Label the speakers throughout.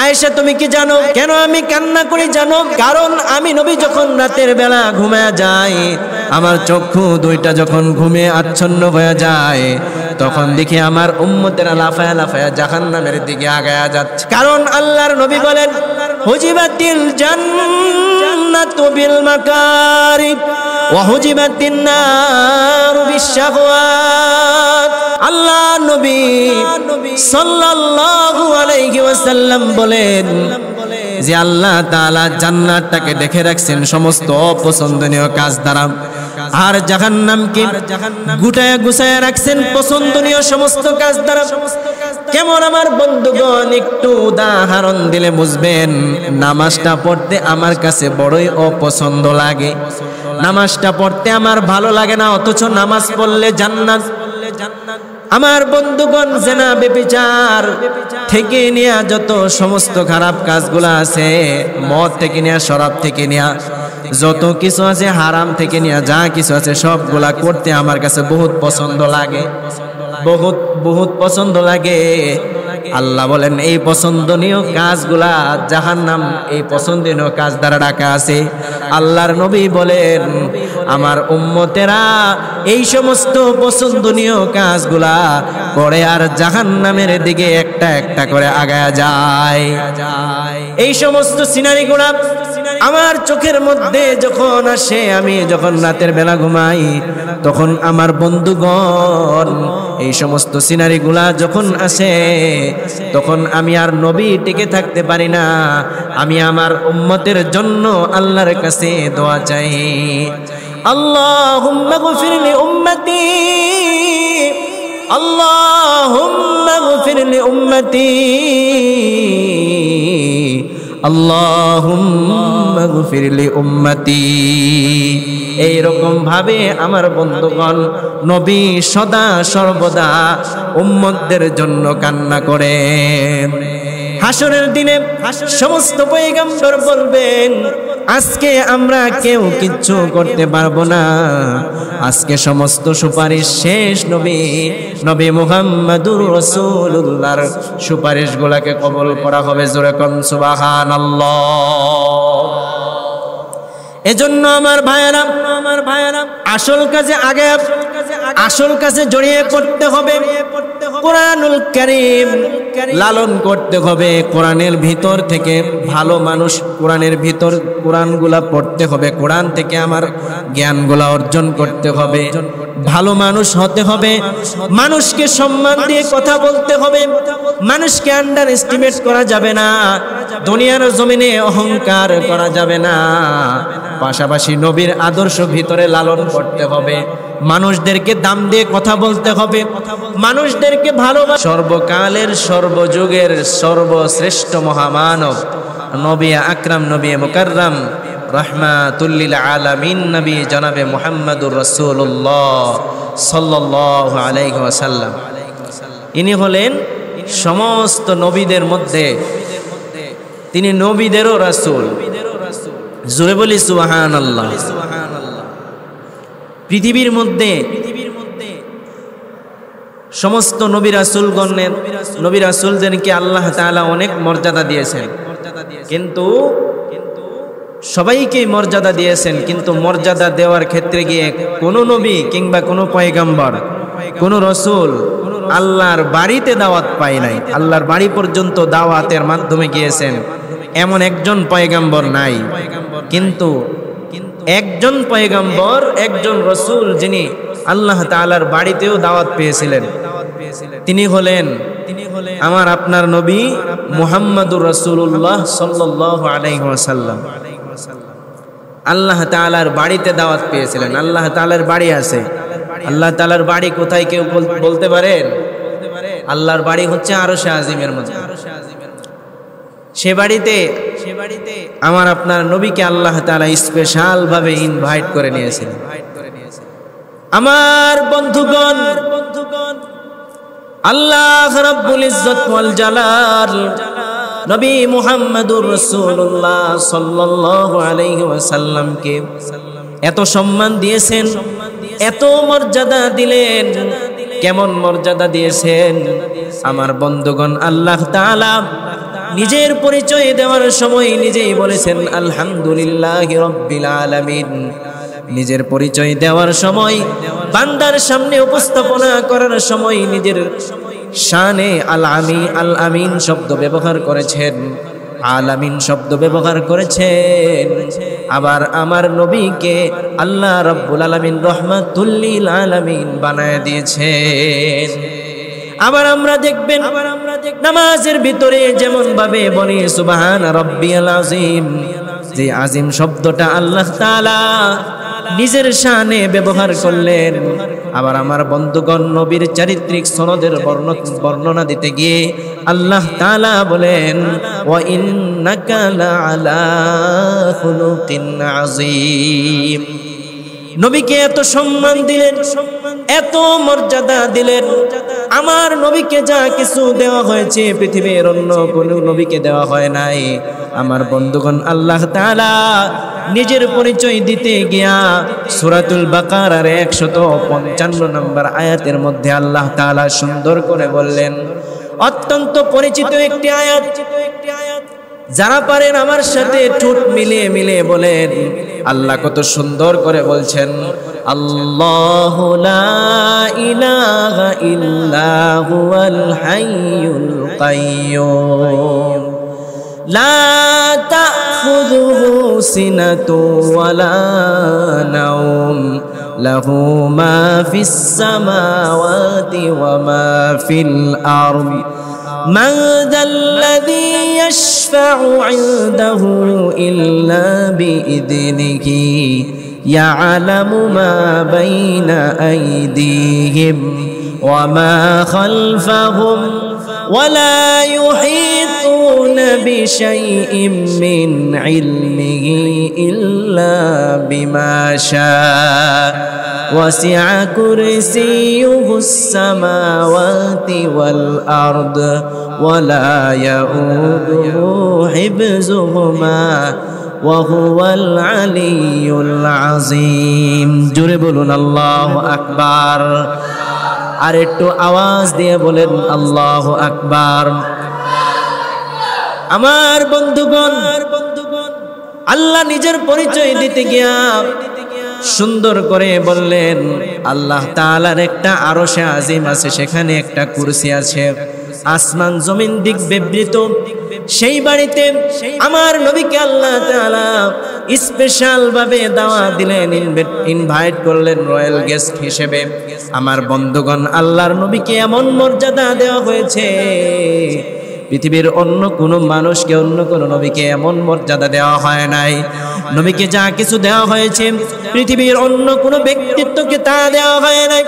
Speaker 1: আয়েশা তুমি কি জানো কেন আমি কান্না করি জানো? কারণ আমি নবী যখন রাতের বেলা ঘুমায় যাই, আমার চক্ষু দুইটা যখন ঘুমে আচ্ছন্ন হয়ে যায়, তখন দেখি আমার উম্মতেরা লাফায়া লাফায়া জাহান্নামের দিকে আগায়া যাচ্ছে। কারণ আল্লাহর নবী বলেন, হুজিবাতিল জান্নাতু বিল মাকারিহ ওয়া হুজিবাতিন নারু বিশ-শাহওয়াত। আল্লাহ নবী সাল্লাল্লাহু আলাইহি ওয়াসাল্লাম বলেন যে আল্লাহ তাআলা জান্নাতটাকে দেখে রাখছেন সমস্ত অপছন্দনীয় কাজ দ্বারা, আর জাহান্নামকে গুটায়া গুছায়া রাখছেন পছন্দনীয় সমস্ত কাজ দ্বারা। কেমন আমার বন্ধুগণ, একটু উদাহরণ দিলে বুঝবেন। নামাজটা পড়তে আমার কাছে বড়ই অপছন্দ লাগে, নামাজটা পড়তে আমার ভালো লাগে না, অথচ নামাজ পড়লে জান্নাত। আমার বন্ধুগণ, জেনা ব্যভিচার থেকে নিয়ে যত সমস্ত খারাপ কাজগুলো আছে, মদ থেকে নিয়ে শরাব থেকে নিয়ে যত কিছু আছে, হারাম থেকে নিয়ে যা কিছু আছে, সবগুলা করতে আমার কাছে বহুত পছন্দ লাগে, বহুত বহুত পছন্দ লাগে। আল্লাহ বলেন এই পছন্দনীয় কাজগুলা জাহান্নাম এই পছন্দনীয় কাজ দ্বারা ঢাকা আছে। আল্লাহর নবী বলেন আমার উম্মতেরা এই সমস্ত পছন্দনীয় কাজগুলা করে আর জাহান্নামের দিকে একটা একটা করে আগায়া যায়। এই সমস্ত সিনারিগুলা আমার চোখের মধ্যে যখন আসে, আমি যখন রাতের বেলা ঘুমাই, তখন আমার বন্ধুগণ এই সমস্ত সিনারিগুলা যখন আসে, তখন আমি আর নবী টিকে থাকতে পারি না। আমি আমার উম্মতের জন্য আল্লাহর কাছে দোয়া চাই, আল্লাহুম্মা গফির লি উম্মতি, আল্লাহুম্মা গফির লি উম্মতি, আল্লাহুম্মা গফির লি উম্মতি। এইরকম ভাবে আমার বন্ধুগণ নবী সদা সর্বদা উম্মতদের জন্য কান্না করেন। হাসরের দিনে সমস্ত পয়গম্বর বলবেন আজকে আমরা কেউ কিচ্ছু করতে পারবো না, আজকে সমস্ত সুপারিশ শেষ। নবী মুহাম্মদুর রাসূলুল্লাহর সুপারিশ গুলাকে কবুল করা হবে। জোরে কোন সুবহানাল্লাহ। এজন্য আমার ভাইয়েরা আসল কাজে আগে আসল কাজে জড়িয়ে পড়তে হবে। কোরআনুল কারীম লালন করতে হবে, কোরআনের ভিতর থেকে ভালো মানুষ, কোরআনের ভিতর কোরআনগুলা পড়তে হবে, কোরআন থেকে আমার জ্ঞানগুলা অর্জন করতে হবে, ভালো মানুষ হতে হবে, মানুষকে সম্মান দিয়ে কথা বলতে হবে, মানুষকে আন্ডার এস্টিমেট করা যাবে না, দুনিয়ার জমিনে অহংকার করা যাবে না। পাশাপাশি নবীর আদর্শ ভিতরে লালন করতে হবে, মানুষদেরকে দাম দিয়ে কথা বলতে হবে, মানুষদেরকে ভালোবাসা। সর্বকালের সর্বযুগের সর্বশ্রেষ্ঠ মহামানব নবী আকরাম, নবী মুকাররম, রাহমাতুল লিল আলামিন নবী জনাবে মুহাম্মদুর রাসূলুল্লাহ সাল্লাল্লাহু আলাইহি ওয়াসাল্লাম। ইনি হলেন সমস্ত নবীদের মধ্যে, তিনি নবীদেরও রাসূল। জোরে বলি সুবহানাল্লাহ। পৃথিবীর মধ্যে সমস্ত নবী রাসূলগণের, নবী রাসূলদেরকে আল্লাহ তাআলা অনেক মর্যাদা দিয়েছেন, কিন্তু সবাইকে মর্যাদা দিয়েছেন, কিন্তু মর্যাদা দেওয়ার ক্ষেত্রে গিয়ে কোনো নবী কিংবা কোনো পয়গম্বর, কোনো রাসূল আল্লাহর বাড়িতে দাওয়াত পায় নাই, আল্লাহর বাড়ি পর্যন্ত দাওয়াতের মাধ্যমে গিয়েছেন এমন একজন পয়গম্বর নাই। কিন্তু একজন পয়গম্বর, একজন রাসূল যিনি আল্লাহ তাআলার বাড়িতেও দাওয়াত পেয়েছিলেন, তিনি হলেন আমার আপনার নবী মুহাম্মদুর রাসূলুল্লাহ সাল্লাল্লাহু আলাইহি ওয়াসাল্লাম। আল্লাহ তাআলার বাড়িতে দাওয়াত পেয়েছিলেন। আল্লাহ তাআলার বাড়ি আছে, আল্লাহ তাআলার বাড়ি কোথায় কেউ বলতে পারেন? আল্লাহর বাড়ি হচ্ছে আরশে আজিমের মধ্যে। সে বাড়িতে আমার আপনার নবীকে আল্লাহ তাআলা স্পেশাল ভাবে ইনভাইট করে নিয়েছেন। আমার বন্ধুগণ, আল্লাহ রাব্বুল ইজ্জত ওয়াল জালাল নবী মুহাম্মদুর রাসূলুল্লাহ সাল্লাল্লাহু আলাইহি ওয়াসাল্লামকে এত সম্মান দিয়েছেন, এত মর্যাদা দিলেন। কেমন মর্যাদা দিয়েছেন আমার বন্ধুগণ? আল্লাহ তাআলা নিজের পরিচয় দেওয়ার সময় নিজেই বলেছেন আলহামদুলিল্লাহি রাব্বিল আলামিন। নিজের পরিচয় দেওয়ার সময়, বান্দার সামনে উপস্থাপনা করার সময় নিজের শানে আল আমিন শব্দ ব্যবহার করেছেন, আলামিন শব্দ ব্যবহার করেছেন। আবার আমার নবীকে আল্লাহ রাব্বুল আলামিন রহমাতুল লিল আলামিন বানায় দিয়েছেন। আবার আমরা দেখবেন নামাজের ভিতরে যেমন ভাবে বলি সুবহান রাব্বিয়াল আযীম, যে আযীম শব্দটা আল্লাহ তাআলা নিজের শানে ব্যবহার করলেন। আবার আমার বন্ধুগণ, নবীর চারিত্রিক সনদের বর্ণনা দিতে গিয়ে আল্লাহ তাআলা বলেন ওয়া ইন্নাকা লাআলা খুলুকিন আযীম। নবীকে এত সম্মান দিলেন, এত মর্যাদা দিলেন। আমার নবীকে যা কিছু দেওয়া হয়েছে পৃথিবীর অন্য কোনো নবীকে দেওয়া হয় নাই। আমার বন্ধুগণ, আল্লাহ তাআলা নিজের পরিচয় দিতে গিয়া সূরাতুল বাকারার 155 নম্বর আয়াতের মধ্যে আল্লাহ তাআলা সুন্দর করে বললেন, অত্যন্ত পরিচিত একটি আয়াত। যারা পারেন আমার সাথে ঠোঁট মিলিয়ে বলেন, আল্লাহ কত সুন্দর করে বলছেন, আল্লাহু লা ইলাহা ইল্লা হুয়াল হাইয়ুল কাইয়্যুম লা তাখুযুহু সিনাতু ওয়ালা নাওম লাহু মা ফিস সামাওয়াতি ওয়া মা ফিল আরদি من ذا الذي يشفع عنده إلا بإذنه يعلم ما بين أيديهم وما خلفهم ولا يحيطون بشيء من علمه إلا بما شاء وسع كرسيه السماوات والأرض ولا يؤوده حفظهما وهو العلي العظيم। জোরে বলুন আল্লাহু আকবার। আর একটু আওয়াজ দিয়ে বলেন আল্লাহু আকবার। আমার বন্ধুগণ, আল্লাহ নিজের পরিচয় দিতে গিয়া সুন্দর করে বললেন, আল্লাহ তাআলার একটা আরশে আজিম আছে, সেখানে একটা কুরসি আছে, আসমান জমিন দিক বিবৃত। সেই বাড়িতে আমার নবীকে আল্লাহ তাআলা স্পেশাল ভাবে দাওয়াত দিলেন, ইনভাইট করলেন রয়্যাল গেস্ট হিসেবে। আমার বন্ধুগণ, আল্লাহর নবীকে এমন মর্যাদা দেওয়া হয়েছে, পৃথিবীর অন্য কোনো মানুষকে, অন্য কোনো নবীকে এমন মর্যাদা দেওয়া হয় নাই। নবীকে যা কিছু দেওয়া হয়েছে পৃথিবীর অন্য কোনো ব্যক্তিত্বকে তা দেওয়া হয় নাই।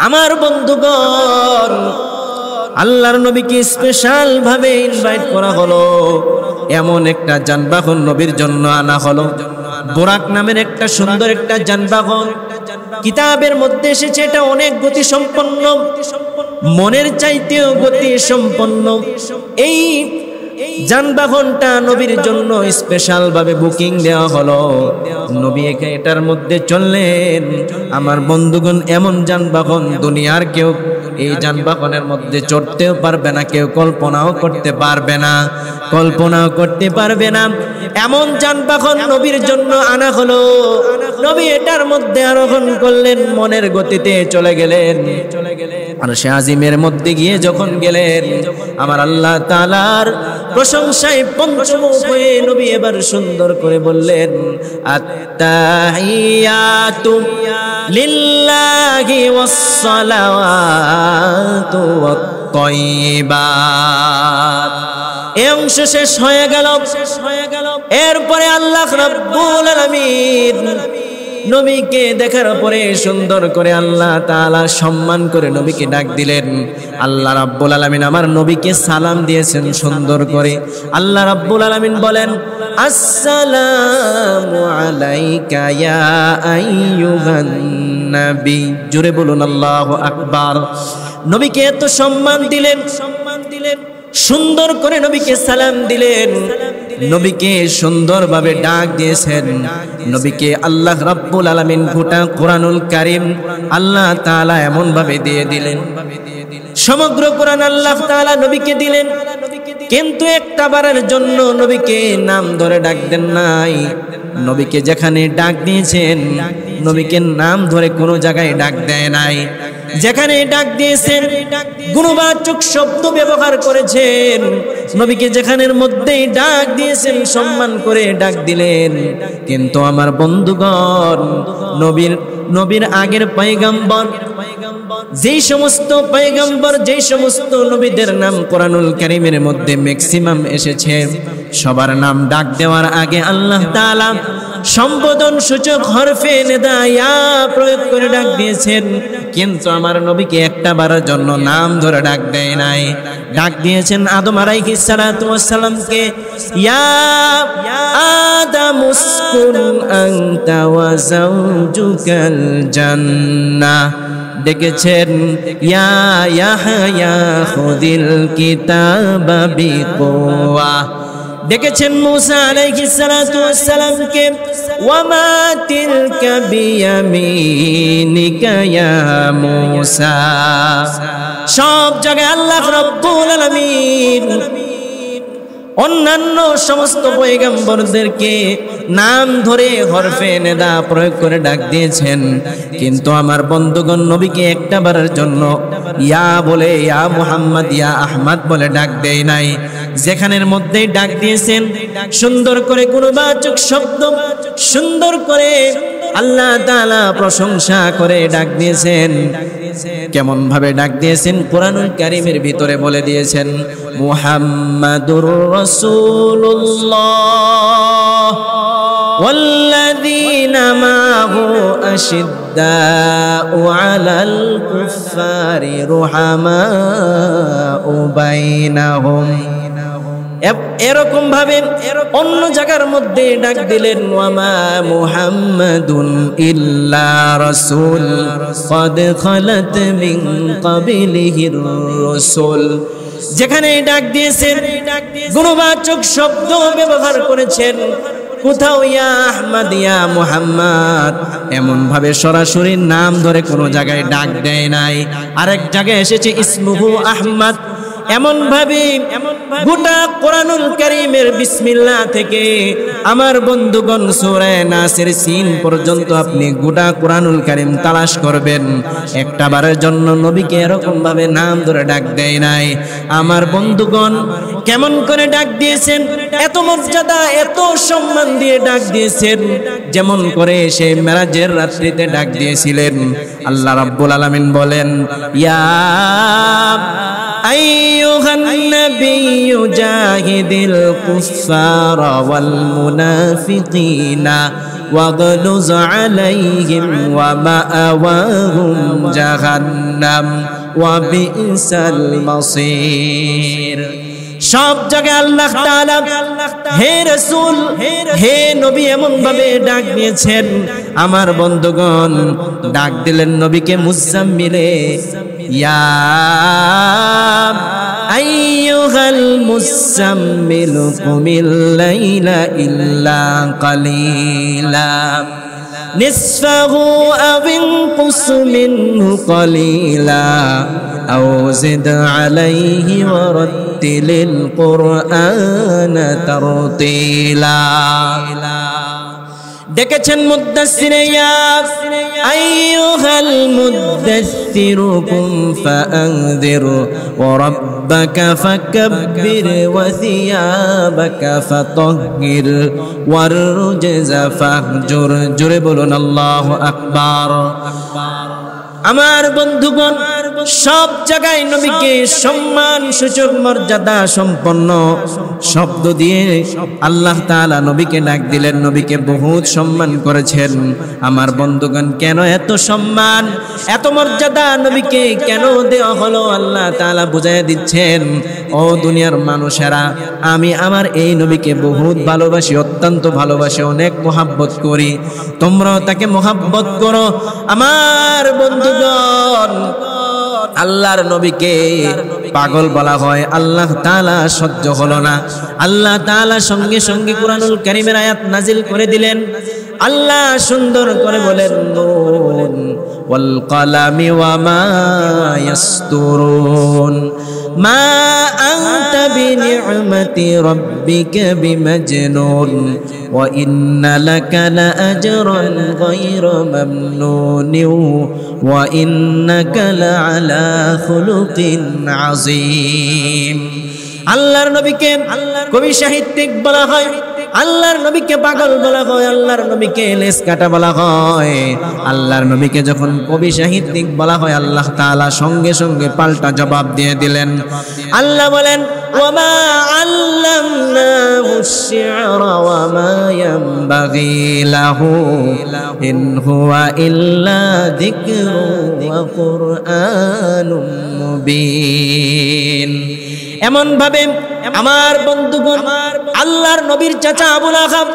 Speaker 1: আমার বন্ধুগণ, আল্লাহর নবীকে স্পেশাল ভাবে ইনভাইট করা হলো। এমন একটা যানবাহন নবীর জন্য আনা হলো, বুরাক নামের একটা সুন্দর একটা যানবাহন। কিতাবের মধ্যে এসেছে এটা অনেক গতি সম্পন্ন, মনের চাইতেও গতি সম্পন্ন। এই যানবাহনটা নবীর জন্য স্পেশাল ভাবে বুকিং দেওয়া হলো। নবী এটার মধ্যে চললেন। আমার বন্ধুগণ, এমন যানবাহন দুনিয়ার কেউ এই যানবাহনের মধ্যে চড়তেও পারবে না, কেউ কল্পনাও করতে পারবে না, কল্পনাও করতে পারবে না। এমন যানবাহন নবীর জন্য আনা হলো। নবী এটার মধ্যে আরোহণ করলেন, মনের গতিতে চলে গেলেন। আর সে আজিমের মধ্যে গিয়ে যখন গেলেন, আমার আল্লাহ তাআলার প্রশংসায় পঞ্চমুখ হয়ে নবী এবার সুন্দর করে বললেন, আত্তাহিয়াতু লিল্লাহি ওয়াস-সালাওয়াতু ওয়াত-তাইয়্যিবাত। এই অংশ শেষ হয়ে গেল। এরপরে আল্লাহ রাব্বুল আলামিন নবীকে দেখার পরে সুন্দর করে আল্লাহ তাআলা সম্মান করে নবীকে ডাক দিলেন। আল্লাহ রাব্বুল আলামিন আমার নবীকে সালাম দিয়েছেন সুন্দর করে। আল্লাহ রাব্বুল আলামিন বলেন, আসসালামু আলাইকা ইয়া আইয়ুহান নবী। জোরে বলুন আল্লাহু আকবার। নবীকে এত সম্মান দিলেন, সুন্দর করে নবীকে সালাম দিলেন, নবীকে সুন্দরভাবে ডাক দিয়েছেন। নবীকে আল্লাহ রাব্বুল আলামিন গোটা কোরআনুল কারীম আল্লাহ তাআলা এমন ভাবে দিয়ে দিলেন, সমগ্র কোরআন আল্লাহ তাআলা নবীকে দিলেন। কিন্তু একটা বারের জন্য নবীকে নাম ধরে ডাক দেন নাই। নবীকে যেখানে ডাক দিয়েছেন, নবীকে নাম ধরে কোনো জায়গায় ডাক দেয় নাই। যেখানে ডাক দিয়েছেন গুণবাচক শব্দ ব্যবহার করেছেন। নবীকে যেখানের মধ্যেই ডাক দিয়েছেন সম্মান করে ডাক দিলেন। কিন্তু আমার বন্ধুগণ, নবীর আগের পয়গম্বর, যেই সমস্ত পয়গম্বর, যেই সমস্ত নবীদের নাম কোরআনুল কারীমের মধ্যে ম্যাক্সিমাম এসেছে, সবার নাম ডাক দেওয়ার আগে আল্লাহ তাআলা সম্বোধন সূচক হরফে নিদা ইয়া প্রয়োগ করে ডাক দিয়েছেন। কিন্তু আমার নবীকে একটা বারের জন্য নাম ধরে ডাক দেয় নাই। ডাক দিয়েছেন আদম আলাইহিস সালাতু ওয়াস সালামকে, ইয়া আদম উসকুন আনতা ওয়া যাওজুকাল জান্নাহ। ডেকেছেন ইয়া ইয়াহইয়া খুযিল কিতাবা বিকুওয়া। ডেকেছেন মূসা আলাইহিস সালাতু ওয়াস সালামকে, ওয়া মা তিলকা বিয়ামিনিকা ইয়া মূসা। সব জায়গায় আল্লাহ রাব্বুল আলামিন অন্যান্য সমস্ত পয়গম্বরদেরকে নাম ধরে হরফে নেদা প্রয়োগ করে ডাক দিয়েছেন। কিন্তু আমার বন্ধুগণ নবীকে একটা বারের জন্য ইয়া বলে, ইয়া মুহাম্মদ, ইয়া আহমদ বলে ডাক দেয় নাই। যেখানের মধ্যে ডাক দিয়েছেন সুন্দর করে গুণবাচক শব্দ, সুন্দর করে আল্লাহ তাআলা প্রশংসা করে ডাক দিয়েছেন। কেমন ভাবে ডাক দিয়েছেন কোরআনুল কারীমের ভিতরে বলে দিয়েছেন, মুহাম্মাদুর রাসূলুল্লাহ ওয়াল্লাযীনা মাহু আশিদ্দাউ আলাল কুফফারি রুহামাউ বাইনাহুম। এরকম ভাবে অন্য জায়গার মধ্যে ডাক দিলেন, ওয়ামা মুহাম্মাদুন ইল্লা রাসূল ক্বাদ খালাত মিন ক্বাবলিহির রাসূল। যেখানে ডাক দিয়েছেন গুণবাচক শব্দ ব্যবহার করেছেন। কোথাও ইয়া আহমদ, ইয়া মুহাম্মদ এমন ভাবে সরাসরি নাম ধরে কোনো জায়গায় ডাক দেয় নাই। আরেক জায়গায় এসেছে ইসমুহু আহমদ। এমন ভাবে গোটা কোরআনুল কারীমের বিসমিল্লাহ থেকে আমার বন্ধুগণ সূরা নাসের সিন পর্যন্ত আপনি গোটা কোরআনুল কারীম তালাশ করবেন, একটা বারের জন্য নবীকে এরকম ভাবে নাম ধরে ডাক দেয় নাই। আমার বন্ধুগণ কেমন করে ডাক দিয়েছেন, এত মর্যাদা, এত সম্মান দিয়ে ডাক দিয়েছেন, যেমন করে সেই মেরাজের রাত্রিতে ডাক দিয়েছিলেন। আল্লাহ রাব্বুল আলামিন বলেন, ইয়া আইয়ুহান নাবিয়্যু জাহিদিল কুফফারা ওয়াল মুনাফিকিনা ওয়াগলুজ আলাইহিম ওয়া মাআওয়াহুম জাহান্নাম ওয়া বিইসাল মাসীর। সব জায়গায় আল্লাহ তাআলা হে রাসূল, হে নবী এমন ভাবে ডাক দিয়েছেন। আমার বন্ধুগণ ডাক দিলেন নবীকে মুজাম্মিলে, ইয়া আইয়ুহাল মুজাম্মিলু কুমিল লাইলা ইল্লা কালিলা নিসফাহু আও ইনকুস মিনহু কালিলা আও জিদ আলাইহি ওয়া রাত্তিলিল কুরআনা তারতিলা। ডেকেছেন মুদ্দাসসিরে, ইয়া আইয়ুহাল মুদ্দাসসিরু কুম ফাআনযির ওয়া রাব্বাকা ফাকাব্বির ওয়া সিয়াবাকা ফাতাহহির ওয়ার রুজজা ফাহজুর। জোরে বলুন আল্লাহু আকবার। আমার বন্ধুগণ সব জায়গায় নবীকে সম্মান সূচক মর্যাদা সম্পন্ন শব্দ দিয়ে আল্লাহ তাআলা নবীকে ডাক দিলেন, নবীকে বহুত সম্মান করেছেন। আমার বন্ধুগণ কেন এত সম্মান, এত মর্যাদা নবীকে কেন দেওয়া হলো, আল্লাহ তাআলা বুঝাইয়া দিচ্ছেন, ও দুনিয়ার মানুষেরা, আমি আমার এই নবীকে বহুত ভালোবাসি, অত্যন্ত ভালোবাসি, অনেক মোহাব্বত করি, তোমরাও তাকে মোহাব্বত করো। আমার বন্ধুগণ আল্লাহর নবীকে পাগল বলা হয়, আল্লাহ তাআলা সহ্য হলো না। আল্লাহ তাআলা সঙ্গে সঙ্গে কুরআনুল কারীমের আয়াত নাজিল করে দিলেন। আল্লাহ সুন্দর করে বলেন, নুন ওয়াল কলামি ওয়া মা ইয়াসতুরুন। মা আনতা বিনি'মাতি রাব্বিকা বিমাজনুন ওয়া ইন্না লাকা লাআজরান গায়রা মামনুন ওয়া ইন্নাকা লাআলা খুলুকিন আযীম। আল্লাহর নবীকে কবি সাহিত্যিক বলা হয়, আল্লাহর নবীকে পাগল বলা হয়, আল্লাহর নবীকে লেস কাটা বলা হয়। আল্লাহর নবীকে যখন কবি সাহিত্যিক বলা হয়, আল্লাহ তাআলা সঙ্গে সঙ্গে পাল্টা জবাব দিয়ে দিলেন। আল্লাহ বলেন, ওয়ামা আল্লামনাহুশ শি'রা ওয়ামা ইয়ানবাগী লাহু ইন হুয়া ইল্লা যিকরুন ওয়া কুরআনুম মুবিন। এমন ভাবে আমার বন্ধুগণ, আল্লাহর নবীর চাচা আবু লাহাব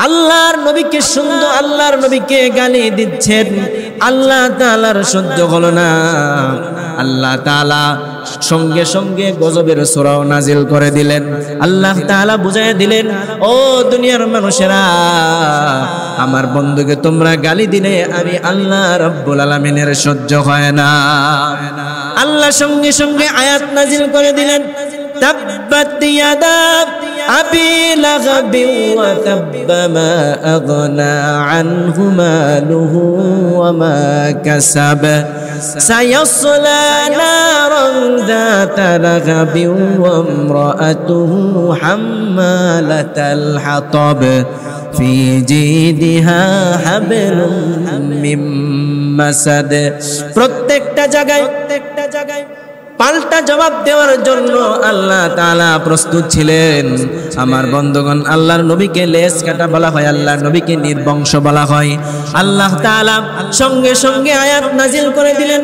Speaker 1: আল্লাহর নবীকে সুন্দর, আল্লাহর নবীকে গালি দিচ্ছেন। আল্লাহ তাআলার সহ্য হলো না। আল্লাহ তাআলা সঙ্গে সঙ্গে গজবের সূরাও নাজিল করে দিলেন। আল্লাহ তাআলা বুঝাইয়া দিলেন, ও দুনিয়ার মানুষেরা, আমার বন্ধুকে তোমরা গালি দিলে আমি আল্লাহ রাব্বুল আলামিনের সহ্য হয় না। আল্লাহ সঙ্গে সঙ্গে আয়াত নাজিল করে দিলেন, তাব্বাত ইয়াদা আবি লাহাবিন ওয়া তাব্বা মা আগনা আনহু মালুহু ওয়া মা কাসাব সায়াসলা নারান যাতা লাহাবিন ওয়া ইমরাআতুহু হাম্মালাতাল হাতাব ফি জিদিহা হাবলুম মিন মাসাদ। প্রত্যেকটা জায়গায় পাল্টা জবাব দেওয়ার জন্য আল্লাহ তাআলা প্রস্তুত ছিলেন। আমার বন্ধুগণ, আল্লাহর নবীকে লেজ কাটা বলা হয়, আল্লাহর নবীকে নির্বংশ বলা হয়। আল্লাহ তাআলা সঙ্গে সঙ্গে আয়াত নাজিল করে দিলেন,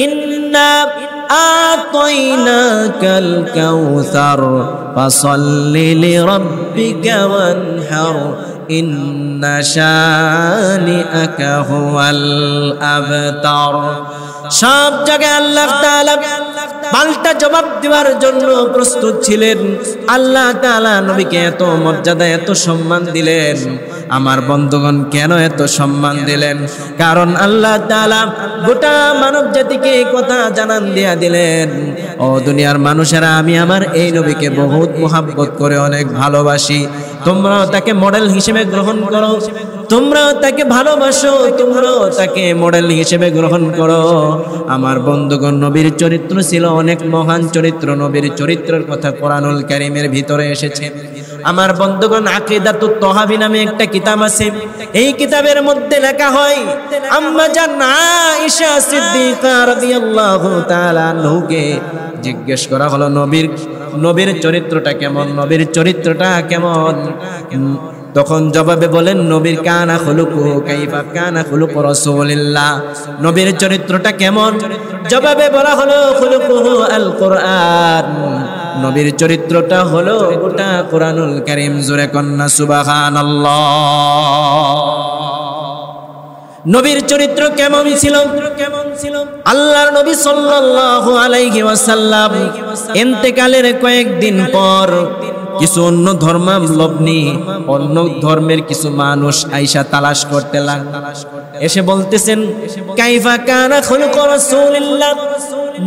Speaker 1: ইন্না আতাইনাকাল কাউসার ফাসাল্লি লিরাব্বিকা ওয়ানহার ইন্না শানিআকা হুয়াল আবতার। সব জায়গায় আল্লাহ তাআলা পাল্টা জবাব দেওয়ার জন্য প্রস্তুত ছিলেন। আল্লাহ তাআলা নবীকে এত মর্যাদা, এত সম্মান দিলেন। আমার বন্ধুগণ, কেন এত সম্মান দিলেন? কারণ আল্লাহ তাআলা গোটা মানব জাতিকে এই কথা জানান দিয়া দিলেন, ও দুনিয়ার মানুষেরা, আমি আমার এই নবীকে বহুত মুহাব্বত করে অনেক ভালোবাসি। তোমরাও তাকে মডেল হিসেবে গ্রহণ করো, তোমরাও তাকে ভালোবাসো, তোমরাও তাকে মডেল হিসেবে গ্রহণ করো। আমার বন্ধুগণ, নবীর চরিত্র ছিল অনেক মহান চরিত্র। নবীর চরিত্রের কথা কোরআনুল কারীমের ভিতরে এসেছে। আমার বন্ধুগণ, আকীদাতুত তাহাবী নামে একটা কিতাব আছে। এই কিতাবের মধ্যে লেখা হয়, আম্মা জান আয়েশা সিদ্দিকা রাদিয়াল্লাহু তাআলা আনহুকে জিজ্ঞেস করা হলো, নবীর চরিত্রটা কেমন, নবীর চরিত্রটা কেমন? তখন জবাবে বলেন, নবীর কানা খুলুকু কাইফা কানা খুলুকু রাসূলিল্লাহ। নবীর চরিত্রটা কেমন? জবাবে বলা হলো, খুলুকুহু আল কুরআন। নবীর চরিত্রটা হলো গোটা কোরআনুল কারীম। জোরে কন্না সুবহানাল্লাহ। নবীর চরিত্র কেমন ছিল? আল্লাহর নবী সাল্লাল্লাহু আলাইহি ওয়াসাল্লাম ইন্তেকালের কয়েকদিন পর কিছু অন্য ধর্মাবলম্বী, অন্য ধর্মের কিছু মানুষ আয়েশা তালাশ করতে লাগলেন। এসে বলতেছেন, কাইফা কানা খুলুকু রাসূলিল্লাহ,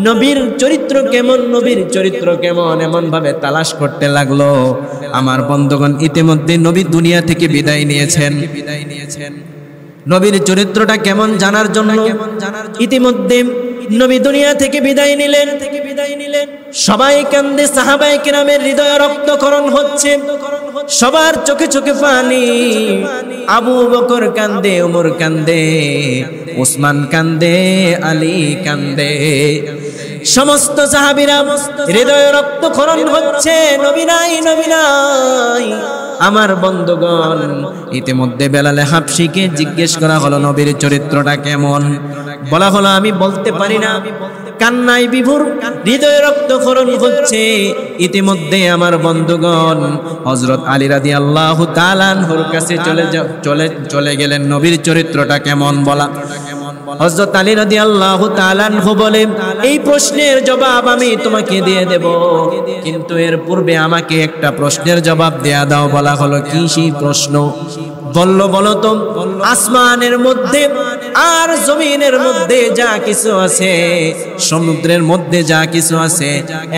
Speaker 1: নবীর চরিত্র কেমন, নবীর চরিত্র কেমন, এমন ভাবে তালাশ করতে লাগলো। আমার বন্ধুগণ, ইতিমধ্যে নবী দুনিয়া থেকে বিদায় নিয়েছেন। নবীর চরিত্রটা কেমন জানার জন্য ইতিমধ্যে নবী দুনিয়া থেকে বিদায় নিলেন। সবাই কান্দে, সাহাবায়ে কেরামের হৃদয়ে রক্তক্ষরণ হচ্ছে, সবার চোখে চোখে পানি। আবু বকর কান্দে, ওমর কান্দে, উসমান কান্দে, আলী কান্দে, সমস্ত সাহাবীরা হৃদয়ে রক্তক্ষরণ হচ্ছে, নবী নাই, নবী নাই। আমার বন্ধুগণ, ইতিমধ্যে বেলালে হাবশিকে জিজ্ঞেস করা হলো, নবীর চরিত্রটা কেমন? বলা হলো, আমি বলতে পারি না। কান্নায় বিভোর, হৃদয়ে রক্তক্ষরণ হচ্ছে। ইতিমধ্যে আমার বন্ধুগণ হযরত আলী রাদিয়াল্লাহু তাআলা আনহুর কাছে চলে গেলেন, নবীর চরিত্রটা কেমন বলা। হযরত আলী রাদিয়াল্লাহু তাআলা আনহু বলেন, এই প্রশ্নের জবাব আমি তোমাকে দিয়ে দেব, কিন্তু এর পূর্বে আমাকে একটা প্রশ্নের জবাব দেয়া দাও। বলা হলো, কি সেই প্রশ্ন? বলো তো, আসমানের মধ্যে আর জমিনের মধ্যে যা কিছু আছে, সমুদ্রের মধ্যে যা কিছু আছে,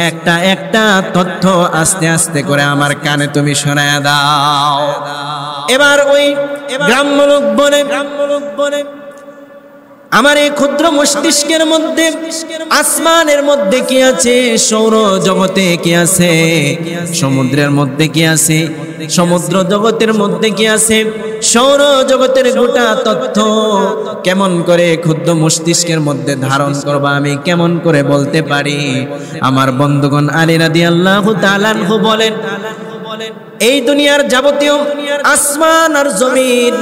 Speaker 1: একটা একটা তথ্য আস্তে আস্তে করে আমার কানে তুমি শোনায় দাও। এবার ওই গ্রাম্য লোক বলে আমার এই ক্ষুদ্র মস্তিষ্কের মধ্যে আসমানের মধ্যে কি আছে, সৌর জগতে কি আছে, সমুদ্রের মধ্যে কি আছে, সমুদ্র জগতের মধ্যে কি আছে, সৌর জগতের গোটা তথ্য কেমন করে ক্ষুদ্র মস্তিষ্কের মধ্যে ধারণ করবা, আমি কেমন করে বলতে পারি। আমার বন্ধুগণ, আলী রাদিয়াল্লাহু তাআলা আনহু বলেন, এই দুনিয়ার যাবতীয় আসমান আর জমিন,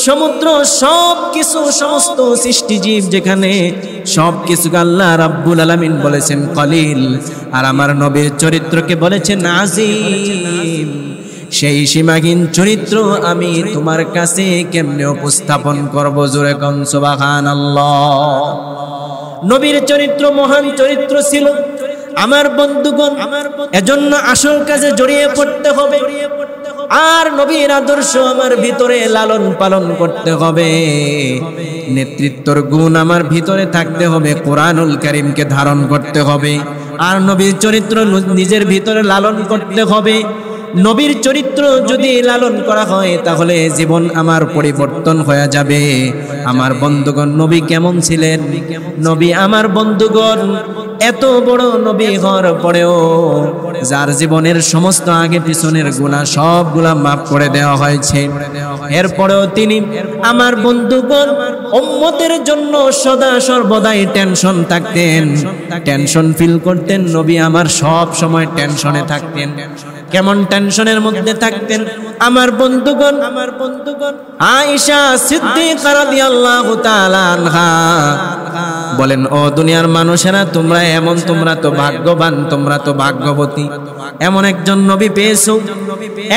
Speaker 1: সমুদ্র, সব কিছু, সমস্ত সৃষ্টিজীব যেখানে, সব কিছু আল্লাহ রাব্বুল আলামিন বলেছেন কলিল, আর আমার নবীর চরিত্রকে বলেছেন আজিম। সেই সীমাহীন চরিত্র আমি তোমার কাছে কেমনে উপস্থাপন করব? জোরে কোন সুবহানাল্লাহ। নবীর চরিত্র মহান চরিত্র ছিল আমার বন্ধুগণ, এজন্য আসল কাজে জড়িয়ে পড়তে হবে, আর নবীর আদর্শ আমার ভিতরে লালন পালন করতে হবে। নেতৃত্বর গুণ আমার ভিতরে থাকতে হবে, কোরআনুল কারীমকে ধারণ করতে হবে, আর নবীর চরিত্র নিজের ভিতরে লালন করতে হবে। নবীর চরিত্র যদি লালন করা হয় তাহলে জীবন আমার পরিবর্তন হয়ে যাবে। আমার বন্ধুগণ, নবী কেমন ছিলেন? নবী আমার বন্ধুগণ এত বড় নবী হওয়ার পরেও যার জীবনের সমস্ত আগে পিছনের গুনাহ সবগুলা মাফ করে দেওয়া হয়েছে, এরপরেও তিনি আমার বন্ধুগণ উম্মতের জন্য সদা সর্বদাই টেনশন থাকতেন, টেনশন ফিল করতেন। নবী আমার সব সময় টেনশনে থাকতেন। কেমন টেনশনের মধ্যে থাকতেন? আমার বন্ধুগণ আয়েশা সিদ্দিকা রাদিয়াল্লাহু তাআলা আনহা বলেন, ও দুনিয়ার মানুষেরা, তোমরা এমন, তোমরা তো ভাগ্যবান, তোমরা তো ভাগ্যবতী, এমন একজন নবী পেয়েছো।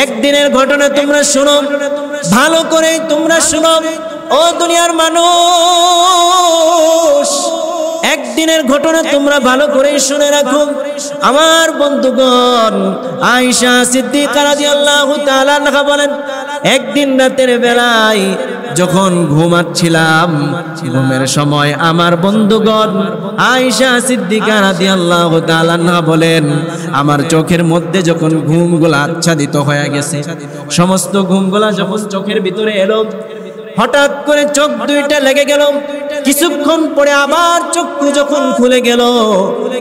Speaker 1: একদিনের ঘটনা তোমরা শুনো, ভালো করে তোমরা শুনো। ও দুনিয়ার মানুষ, একদিনের ঘটনা তোমরা ভালো করে শুনে রাখো। আমার বন্ধুগণ, আয়েশা সিদ্দিকা রাদিয়াল্লাহু তাআলা আনহা বলেন, একদিন রাতের বেলায় যখন ঘুমাচ্ছিলাম, ঘুমের সময় আমার বন্ধুগণ আয়েশা সিদ্দিকা রাদিয়াল্লাহু তাআলা আনহা বলেন, আমার চোখের মধ্যে যখন ঘুমগুলা আচ্ছাদিত হয়ে গেছে, সমস্ত ঘুমগুলা যখন চোখের ভিতরে এলো, হঠাৎ করে চোখ দুইটা লেগে গেল। কিছুক্ষণ পরে আবার চক্ষু যখন খুলে গেল,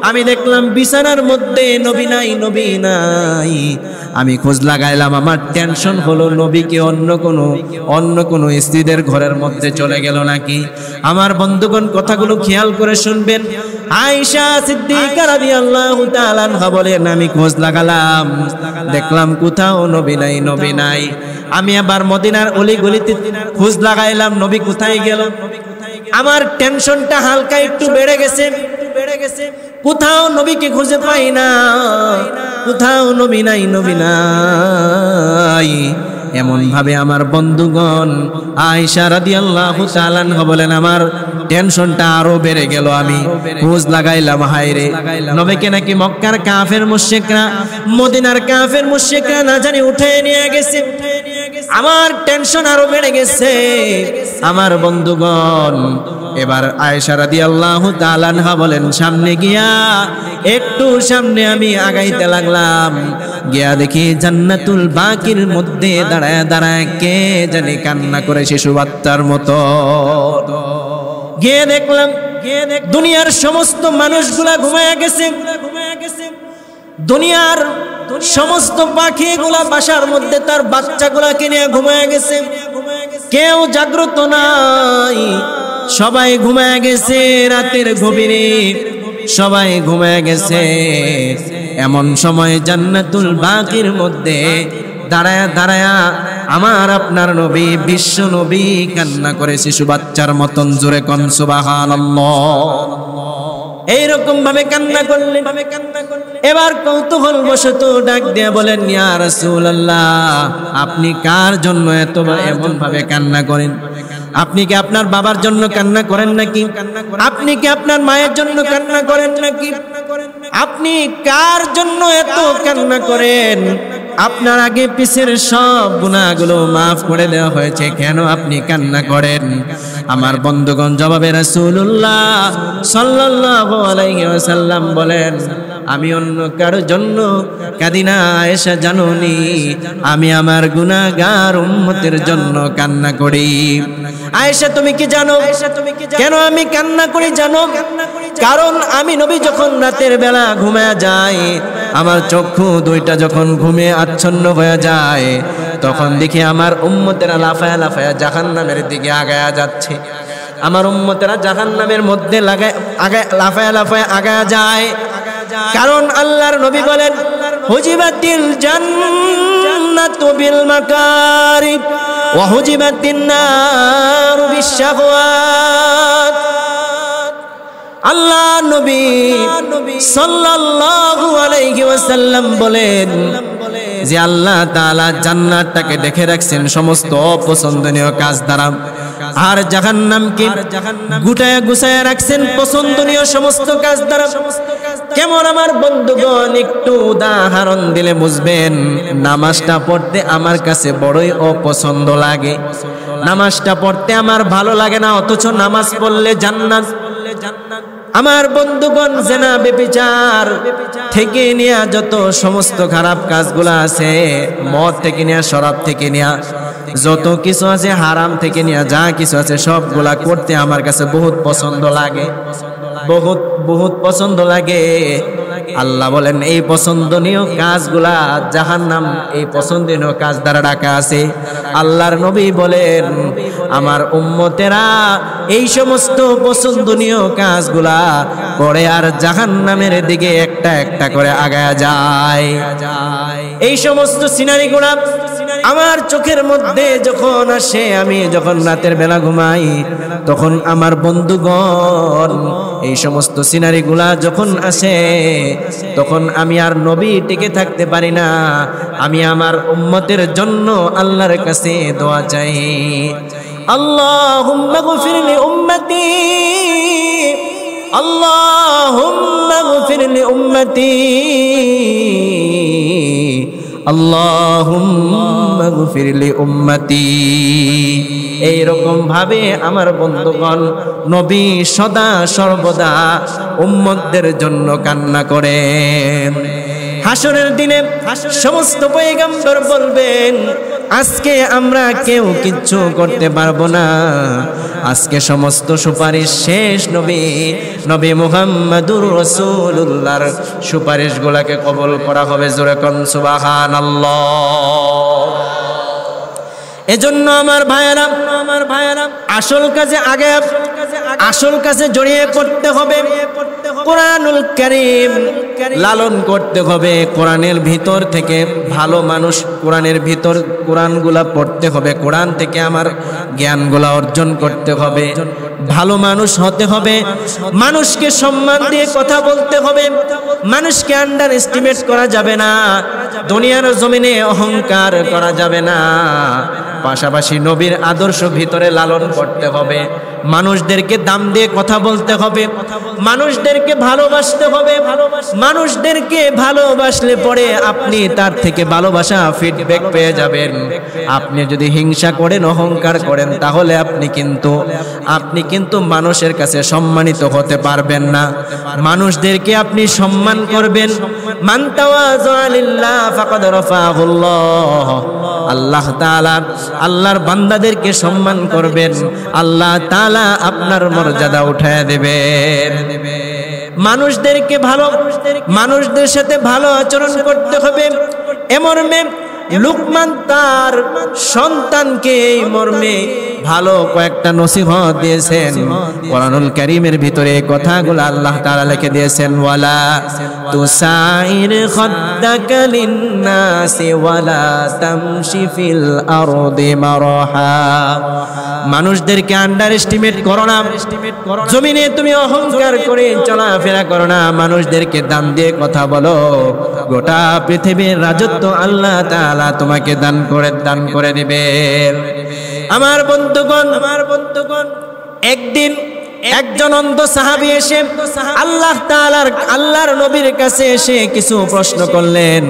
Speaker 1: আমি দেখলাম বিছানার মধ্যে নবী নাই, নবী নাই। আমি খোঁজ লাগাইলাম, আমার টেনশন হলো নবী কি অন্য কোনো স্ত্রীদের ঘরের মধ্যে চলে গেল নাকি। আমার বন্ধুগণ কথাগুলো খেয়াল করে শুনবেন। আয়েশা সিদ্দিকা রাদিয়াল্লাহু তাআলা আনহা বলেন, আমি খোঁজ লাগালাম, দেখলাম কোথাও নবী নাই, নবী নাই। আমি আবার মদিনার অলিগলিতে খোঁজ লাগাইলাম, নবী কোথায় গেল। আমার টেনশনটা হালকা একটু বেড়ে গেছে। কোথাও নবীকে খুঁজে পাই না, কোথাও নবী নাই, নবী নাই। এমন ভাবে আমার বন্ধুগণ আয়েশা রাদিয়াল্লাহু তাআলা আনহা বলেন, আমার টেনশনটা আরো বেড়ে গেল। আমি খোঁজ লাগাইলাম, হায়রে নবীকে নাকি মক্কার কাফের মুশরিকরা, মদিনার কাফের মুশরিকরা না জানি উঠে নিয়ে গেছে। আমার টেনশন আরো বেড়ে গেছে। আমার বন্ধুগণ, এবার আয়েশা রাদিয়াল্লাহু তাআলা আনহা বলেন, সামনে গিয়া একটু সামনে আমি আগাইতে লাগলাম, গিয়া দেখি জান্নাতুল বাকির মধ্যে দাঁড়ায় দাঁড়ায় কে জানি কান্না করে শিশু বাচ্চার মতো। গিয়ে দেখলাম দুনিয়ার সমস্ত মানুষগুলা ঘুমায়া গেছে, দুনিয়ার সমস্ত পাখিগুলা বাসার মধ্যে তার বাচ্চাগুলাকে নিয়ে ঘুমায়া গেছে, কেউ জাগ্রত নাই, সবাই ঘুমায়া গেছে। রাতের গভীরে সবাই ঘুমায়া গেছে। এমন সময় জান্নাতুল বাকির মধ্যে দাঁড়ায়া দাঁড়ায়া আমার আপনার নবী, বিশ্ব নবী কান্না করে শিশু বাচ্চার মতন। জোরে কোন সুবহানাল্লাহ। এইরকম ভাবে কান্না করলেন। এবার কৌতূহল বশত ডাক দিয়ে বলেন, ইয়া রাসূলুল্লাহ, আপনি কার জন্য এত এমন ভাবে কান্না করেন? আপনি কি আপনার বাবার জন্য কান্না করেন নাকি? আপনি কি আপনার মায়ের জন্য কান্না করেন নাকি? আপনি কার জন্য এত কান্না করেন? আপনার আগে পিছের সব গুনাহগুলো মাফ করে দেওয়া হয়েছে, কেন আপনি কান্না করেন? আমার বন্ধুগণ, জবাবে রাসূলুল্লাহ সাল্লাল্লাহু আলাইহি ওয়াসাল্লাম বলেন, আমি অন্য কারোর জন্য কাঁদি না আয়েশা, জানুনি আমি আমার গুনাহগার উম্মতের জন্য কান্না করি। আয়েশা তুমি কি জানো কেন আমি কান্না করি জানো? কারণ আমি নবী যখন রাতের বেলা ঘুমায়া যায়, আমার চক্ষু দুইটা যখন ঘুমে আচ্ছন্ন হয়ে যায়, তখন দেখি আমার উম্মতেরা লাফায়া লাফায়া জাহান্নামের দিকে আগায়া যাচ্ছে। আমার উম্মতেরা জাহান্নামের মধ্যে লাফায়া লাফায়া আগায়া যায়। কারণ আল্লাহর নবী বলেন, হুজিবাতিল জান্নাতু বিল মাকারিহ ওয়া হুজিবাতিন নারু বিশ-শাহওয়াত। আল্লাহ নবী সাল্লাল্লাহু আলাইহি ওয়াসাল্লাম বলেন যে আল্লাহ তাআলা জান্নাতটাকে দেখে রাখছেন সমস্ত অপছন্দনীয় কাজ দ্বারা, আর জাহান্নামকে গুটায়া গুছায়া রাখছেন পছন্দনীয় সমস্ত কাজ দ্বারা। কেমন আমার বন্ধুগণ, একটু উদাহরণ দিলে বুঝবেন। নামাজটা পড়তে আমার কাছে বড়ই অপছন্দ লাগে, নামাজটা পড়তে আমার ভালো লাগে না, অথচ নামাজ পড়লে জান্নাত। আমার বন্ধুগণ, জেনা ব্যভিচার থেকে নিয়ে যত সমস্ত খারাপ কাজগুলো আছে, মদ থেকে নিয়ে শরাব থেকে নিয়ে যত কিছু আছে, হারাম থেকে নিয়ে যা কিছু আছে, সবগুলা করতে আমার কাছে বহুত পছন্দ লাগে, বহুত পছন্দ লাগে। আল্লাহ বলেন এই পছন্দনীয় কাজগুলা জাহান্নাম এই পছন্দনীয় কাজ দ্বারা ঢাকা আছে। আল্লাহর নবী বলেন আমার উম্মতেরা এই সমস্ত পছন্দনীয় কাজগুলা করে আর জাহান্নামের দিকে একটা একটা করে আগায়া যায়। এই সমস্ত সিনারিগুলা আমার চোখের মধ্যে যখন আসে, আমি যখন রাতের বেলা ঘুমাই, তখন আমার বন্ধুগণ এই সমস্ত সিনারিগুলা যখন আসে, তখন আমি আর নবী টিকে থাকতে পারি না। আমি আমার উম্মতের জন্য আল্লাহর কাছে দোয়া চাই, আল্লাহুম্মা গফির লি উম্মতি, আল্লাহুম্মা গফির লি উম্মতি, আল্লাহুম্মা গফির লি উম্মতি। এইরকম ভাবে আমার বন্ধুগণ নবী সদা সর্বদা উম্মতদের জন্য কান্না করেন। হাসরের দিনে সমস্ত পয়গম্বর বলবেন, আজকে আমরা কেউ কিচ্ছু করতে পারবো না, আজকে সমস্ত সুপারিশ শেষ। নবী মুহাম্মদুর রাসূলুল্লাহর সুপারিশগুলোকে কবুল করা হবে। জোরে কোন সুবহানাল্লাহ। এজন্য আমার ভাইয়েরা আসল কাজে জড়িয়ে পড়তে হবে। কোরআনুল কারীম লালন করতে হবে। কোরআনের ভিতর থেকে ভালো মানুষ, কোরআনগুলা পড়তে হবে। কোরআন থেকে আমার জ্ঞানগুলা অর্জন করতে হবে। ভালো মানুষ হতে হবে। মানুষকে সম্মান দিয়ে কথা বলতে হবে। মানুষকে আন্ডার এস্টিমেট করা যাবে না। দুনিয়ার জমিনে অহংকার করা যাবে না। পাশাপাশি নবীর আদর্শ ভিতরে লালন করতে হবে। মানুষদেরকে দাম দিয়ে কথা বলতে হবে। মানুষদেরকে ভালোবাসতে হবে। মানুষদেরকে ভালোবাসলে পরে আপনি তার থেকে ভালোবাসা ফিডব্যাক পেয়ে যাবেন। আপনি যদি হিংসা করেন, অহংকার করেন, তাহলে আপনি কিন্তু মানুষের কাছে সম্মানিত হতে পারবেন না। মানুষদেরকে আপনি সম্মান করবেন। মান তাওয়াযা লিল্লাহ ফাকাদ রাফাহুল্লাহ। আল্লাহ তাআলা আল্লাহর বান্দাদেরকে সম্মান করবেন, আল্লাহ তাআলা আপনার মর্যাদা উঠায় দেবেন। মানুষদের সাথে ভালো আচরণ করতে হবে। এমর্মে লুকমান তার সন্তানকে এই মর্মে ভালো কয়েকটা নসিহত দিয়েছেন। কোরআনুল কারীমের ভিতরে এই কথাগুলো আল্লাহ তাআলা লিখে দিয়েছেন, ওয়ালা তুসাইর খাদ্দাকা লিন্নাসি ওয়ালা তামশি ফিল আরদি মারহা। মানুষদেরকে আন্ডার এস্টিমেট করো না। জমিনে তুমি অহংকার করে চলাফেরা করো না। মানুষদেরকে দাম দিয়ে কথা বলো। গোটা পৃথিবীর রাজত্ব আল্লাহ তাআলা তোমাকে দান করে দিবেন। আমার বন্ধুগণ একদিন একজন অন্ধ সাহাবী এসে আল্লাহর নবীর কাছে এসে কিছু প্রশ্ন করলেন,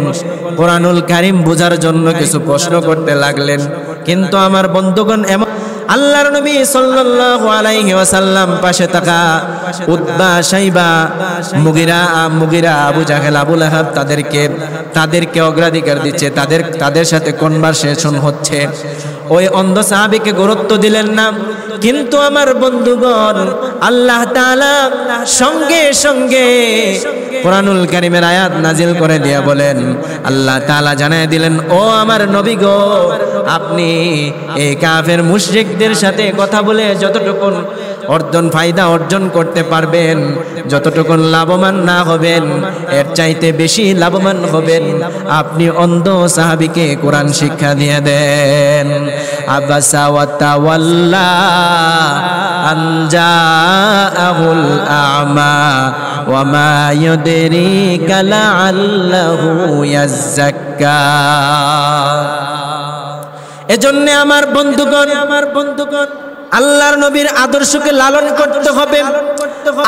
Speaker 1: কোরআনুল কারীম বোঝার জন্য কিছু প্রশ্ন করতে লাগলেন। কিন্তু আমার বন্ধুগণ, এমন আল্লাহর নবী সাল্লাল্লাহু আলাইহি ওয়াসাল্লাম পাশে থাকা উতবা, শাইবা, মুগিরা, আবু জাহেল, আবু লাহাব তাদেরকে অগ্রাধিকার দিচ্ছে, তাদের সাথে কনভারসেশন হচ্ছে। ওই অন্ধ সাহাবীকে গুরুত্ব দিলেন না। কিন্তু আমার বন্ধুগণ, আল্লাহ তাআলা সঙ্গে সঙ্গে কোরআনুল কারীমের আয়াত নাজিল করে দিয়ে বলেন, আল্লাহ তাআলা জানায় দিলেন, ও আমার নবী গো, আপনি এই কাফের মুশরিকদের সাথে কথা বলে যতটুকু ফায়দা অর্জন করতে পারবেন, যতটুকু লাভবান না হবেন, এর চাইতে বেশি লাভবান হবেন আপনি অন্ধ সাহাবীকে কোরআন শিক্ষা দিয়ে দেন। আবাসা ওয়া তাওয়াল্লা আন জাআহুল আ'মা ওয়া মা ইউদরিকা লাআল্লাহু ইয়াযাক্কা। এজন্য আমার বন্ধুগণ, আল্লাহর নবীর আদর্শকে লালন করতে হবে।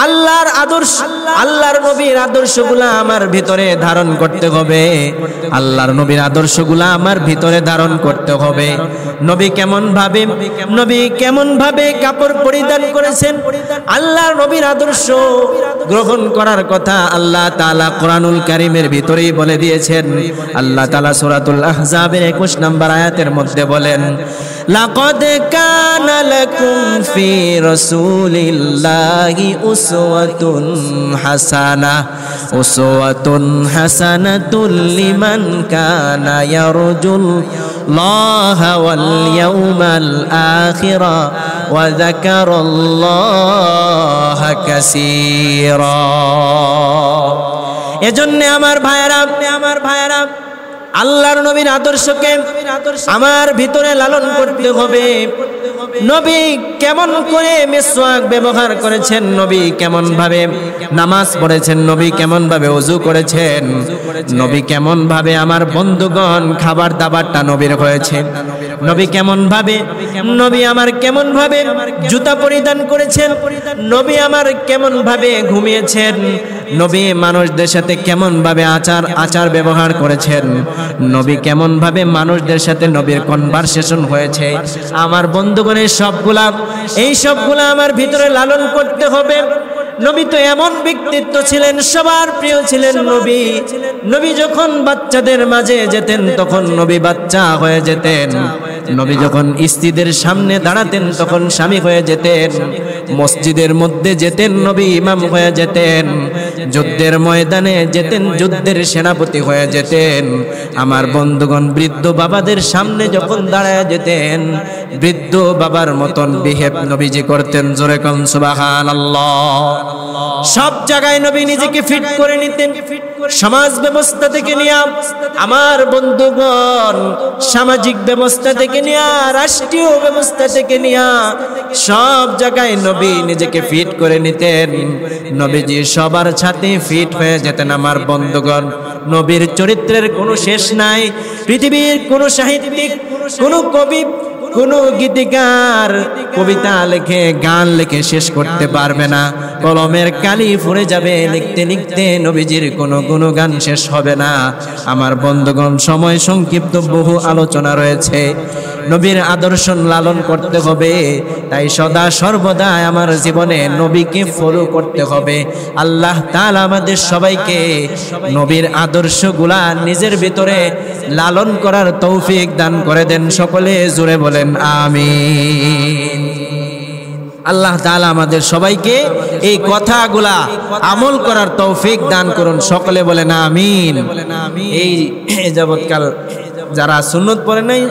Speaker 1: আল্লাহর নবীর আদর্শগুলা আমার ভিতরে ধারণ করতে হবে। আল্লাহর নবীর আদর্শগুলা আমার ভিতরে ধারণ করতে হবে। নবী কেমন ভাবে কাপড় পরিধান করেছেন, আল্লাহর নবীর আদর্শ গ্রহণ করার কথা আল্লাহ তাআলা কোরআনুল কারীমের ভিতরেই বলে দিয়েছেন। আল্লাহ তাআলা সূরাতুল আহজাবের 21 নম্বর আয়াতের মধ্যে বলেন, লাকাদ কানা লাকুম ফি রাসূলিল্লাহি উসওয়াতুন হাসানাতুল লিমান কানা ইয়ারজুল্লাহা ওয়াল ইয়াউমাল আখিরা ওয়া যাকারাল্লাহা কাসীরা। এজন্য আমার ভাইয়েরা, আল্লাহর নবীর আদর্শকে আমার ভিতরে লালন করতে হবে। নবী কেমন করে মিসওয়াক ব্যবহার করেছেন, নবী কেমন ভাবে নামাজ পড়েছেন, নবী কেমন ভাবে ওযু করেছেন, নবী কেমন ভাবে আমার বন্ধুগণ খাবার দাবারটা নবীর হয়েছে, নবী কেমন ভাবে জুতা পরিধান করেছেন, নবী আমার কেমন ভাবে ঘুমিয়েছেন, নবী মানুষদের সাথে কেমন ভাবে আচার ব্যবহার করেছেন, নবী কেমন ভাবে মানুষদের সাথে নবীর কনভারসেশন হয়েছে। আমার বন্ধুগণ, এই সবগুলা আমার ভিতরে লালন করতে হবে। নবী তো এমন ব্যক্তিত্ব ছিলেন, সবার প্রিয় ছিলেন নবী যখন বাচ্চাদের মাঝে যেতেন তখন নবী বাচ্চা হয়ে যেতেন, নবী যখন স্ত্রীদের সামনে দাঁড়াতেন তখন স্বামী হয়ে যেতেন, মসজিদের মধ্যে যেতেন নবী ইমাম হয়ে যেতেন, যুদ্ধের ময়দানে যেতেন যুদ্ধের সেনাপতি হয়ে যেতেন। আমার বন্ধুগণ, বৃদ্ধ বাবাদের সামনে যখন দাঁড়ায় যেতেন বৃদ্ধ বাবার মতন বিহেভ নবীজি করতেন। জোরে কোন সুবহানাল্লাহ। সব জায়গায় নবী নিজেকে ফিট করে নিতেন। সমাজ ব্যবস্থা থেকে নিয়ে আমার বন্ধুগণ, সামাজিক ব্যবস্থা থেকে নিয়ে রাষ্ট্রীয় ব্যবস্থা থেকে নিয়ে সব জায়গায় নবী নিজেকে ফিট করে নিতেন। নবীজি সবার সাথে ফিট হয়ে যেতেন। আমার বন্ধুগণ, নবীর চরিত্রের কোনো শেষ নাই। পৃথিবীর কোনো সাহিত্যিক, কোনো কবি, কোনো গীতিকার কবিতা লিখে গান লিখে শেষ করতে পারবে না। কলমের কালি ফুরে যাবে, লিখতে লিখতে নবীজির কোনো গুণগান শেষ হবে না। আমার বন্ধুগণ, সময় সংক্ষিপ্ত, বহু আলোচনা রয়েছে। নবীর আদর্শ লালন করতে হবে। তাই সদা সর্বদা আমার জীবনে নবীকে ফলো করতে হবে। আল্লাহ তাআলা আমাদের সবাইকে নবীর আদর্শগুলা নিজের ভিতরে লালন করার তৌফিক দান করে দেন। সকলে জোরে বলেন আমিন। আল্লাহ তাআলা আমাদের সবাইকে এই কথাগুলা আমল করার তৌফিক দান করুন। সকলে বলেন আমিন। এই যাবৎকাল যারা সুন্নত পড়ে নাই